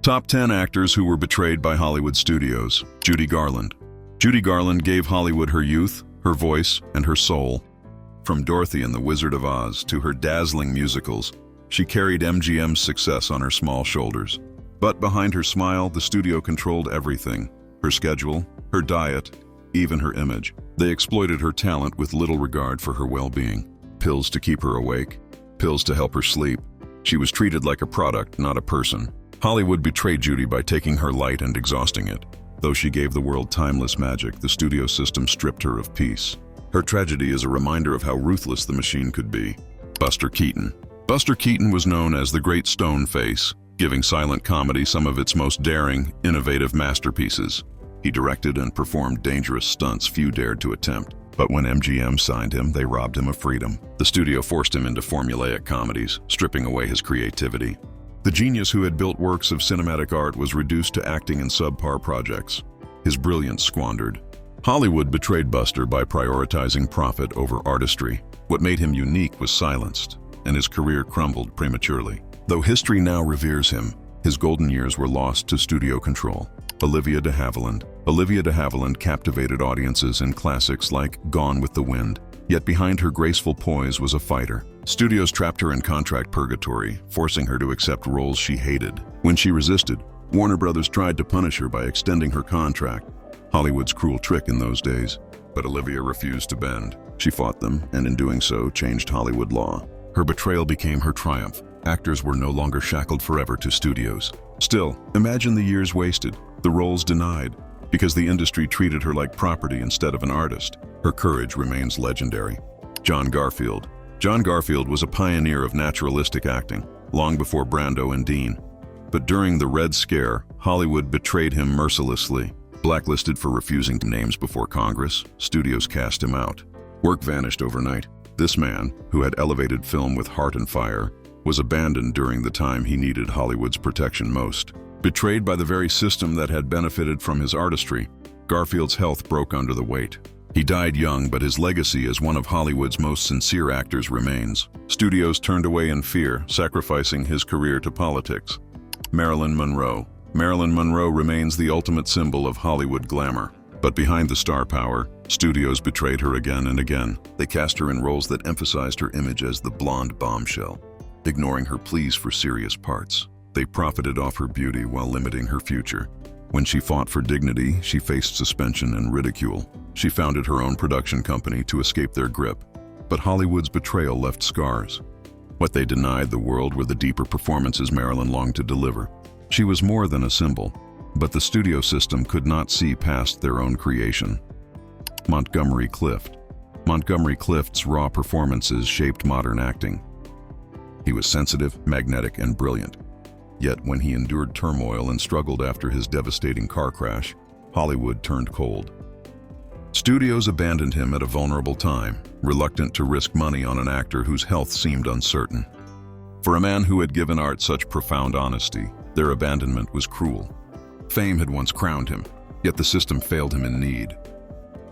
Top 10 actors who were betrayed by Hollywood studios. Judy Garland. Judy Garland gave Hollywood her youth, her voice, and her soul. From Dorothy and the Wizard of Oz to her dazzling musicals, she carried MGM's success on her small shoulders. But behind her smile, the studio controlled everything: her schedule, her diet, even her image. They exploited her talent with little regard for her well-being. Pills to keep her awake, pills to help her sleep. She was treated like a product, not a person. Hollywood betrayed Judy by taking her light and exhausting it. Though she gave the world timeless magic, the studio system stripped her of peace. Her tragedy is a reminder of how ruthless the machine could be. Buster Keaton. Buster Keaton was known as the Great Stone Face, giving silent comedy some of its most daring, innovative masterpieces. He directed and performed dangerous stunts few dared to attempt. But when MGM signed him, they robbed him of freedom. The studio forced him into formulaic comedies, stripping away his creativity. The genius who had built works of cinematic art was reduced to acting in subpar projects, his brilliance squandered. Hollywood betrayed Buster by prioritizing profit over artistry. What made him unique was silenced, and his career crumbled prematurely. Though history now reveres him, his golden years were lost to studio control. Olivia de Havilland. Olivia de Havilland captivated audiences in classics like Gone with the Wind. Yet behind her graceful poise was a fighter. Studios trapped her in contract purgatory, forcing her to accept roles she hated. When she resisted, Warner Brothers tried to punish her by extending her contract. Hollywood's cruel trick in those days. But Olivia refused to bend. She fought them, and in doing so, changed Hollywood law. Her betrayal became her triumph. Actors were no longer shackled forever to studios. Still, imagine the years wasted, the roles denied, because the industry treated her like property instead of an artist. Her courage remains legendary. John Garfield. John Garfield was a pioneer of naturalistic acting, long before Brando and Dean. But during the Red Scare, Hollywood betrayed him mercilessly. Blacklisted for refusing names before Congress, studios cast him out. Work vanished overnight. This man, who had elevated film with heart and fire, was abandoned during the time he needed Hollywood's protection most. Betrayed by the very system that had benefited from his artistry, Garfield's health broke under the weight. He died young, but his legacy as one of Hollywood's most sincere actors remains. Studios turned away in fear, sacrificing his career to politics. Marilyn Monroe. Marilyn Monroe remains the ultimate symbol of Hollywood glamour. But behind the star power, studios betrayed her again and again. They cast her in roles that emphasized her image as the blonde bombshell, ignoring her pleas for serious parts. They profited off her beauty while limiting her future. When she fought for dignity, she faced suspension and ridicule. She founded her own production company to escape their grip. But Hollywood's betrayal left scars. What they denied the world were the deeper performances Marilyn longed to deliver. She was more than a symbol, but the studio system could not see past their own creation. Montgomery Clift. Montgomery Clift's raw performances shaped modern acting. He was sensitive, magnetic, and brilliant. Yet when he endured turmoil and struggled after his devastating car crash, Hollywood turned cold. Studios abandoned him at a vulnerable time, reluctant to risk money on an actor whose health seemed uncertain. For a man who had given art such profound honesty, their abandonment was cruel. Fame had once crowned him, yet the system failed him in need.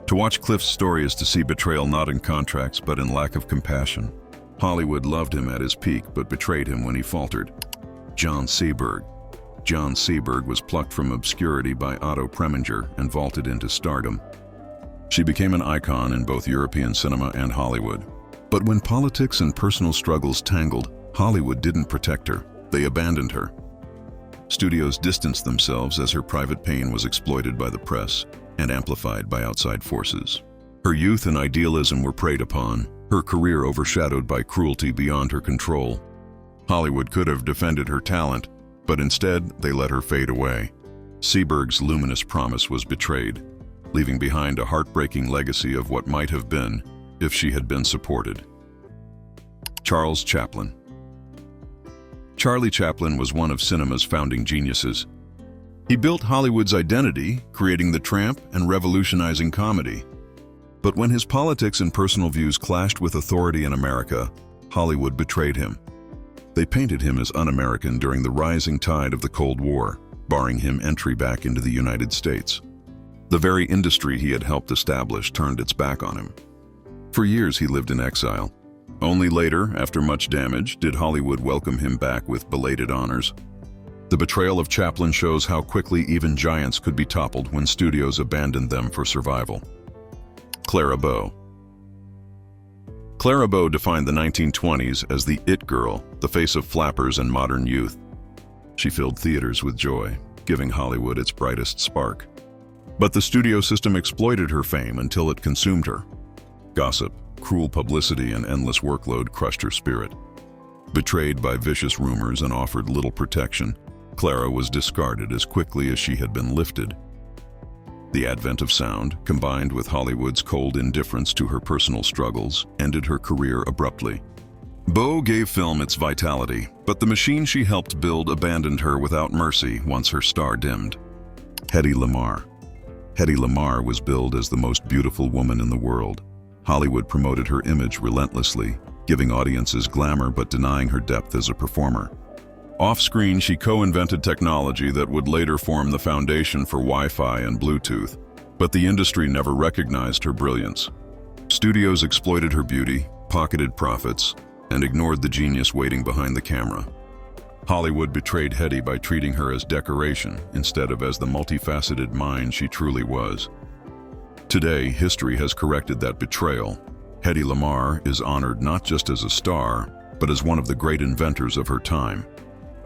To watch Clift's story is to see betrayal not in contracts but in lack of compassion. Hollywood loved him at his peak but betrayed him when he faltered. John Seberg. John Seberg was plucked from obscurity by Otto Preminger and vaulted into stardom. She became an icon in both European cinema and Hollywood. But when politics and personal struggles tangled, Hollywood didn't protect her. They abandoned her. Studios distanced themselves as her private pain was exploited by the press and amplified by outside forces. Her youth and idealism were preyed upon, her career overshadowed by cruelty beyond her control. Hollywood could have defended her talent, but instead they let her fade away. Seberg's luminous promise was betrayed, leaving behind a heartbreaking legacy of what might have been if she had been supported. Charles Chaplin. Charlie Chaplin was one of cinema's founding geniuses. He built Hollywood's identity, creating The Tramp and revolutionizing comedy. But when his politics and personal views clashed with authority in America, Hollywood betrayed him. They painted him as un-American during the rising tide of the Cold War, barring him entry back into the United States. The very industry he had helped establish turned its back on him. For years he lived in exile. Only later, after much damage, did Hollywood welcome him back with belated honors. The betrayal of Chaplin shows how quickly even giants could be toppled when studios abandoned them for survival. Clara Bow. Clara Bow defined the 1920s as the it girl, the face of flappers and modern youth. She filled theaters with joy, giving Hollywood its brightest spark. But the studio system exploited her fame until it consumed her. Gossip, cruel publicity, and endless workload crushed her spirit. Betrayed by vicious rumors and offered little protection, Clara was discarded as quickly as she had been lifted. The advent of sound, combined with Hollywood's cold indifference to her personal struggles, ended her career abruptly. Bow gave film its vitality, but the machine she helped build abandoned her without mercy once her star dimmed. Hedy Lamarr. Hedy Lamarr was billed as the most beautiful woman in the world. Hollywood promoted her image relentlessly, giving audiences glamour but denying her depth as a performer. Off-screen, she co-invented technology that would later form the foundation for Wi-Fi and Bluetooth, but the industry never recognized her brilliance. Studios exploited her beauty, pocketed profits, and ignored the genius waiting behind the camera. Hollywood betrayed Hedy by treating her as decoration instead of as the multifaceted mind she truly was. Today, history has corrected that betrayal. Hedy Lamarr is honored not just as a star, but as one of the great inventors of her time.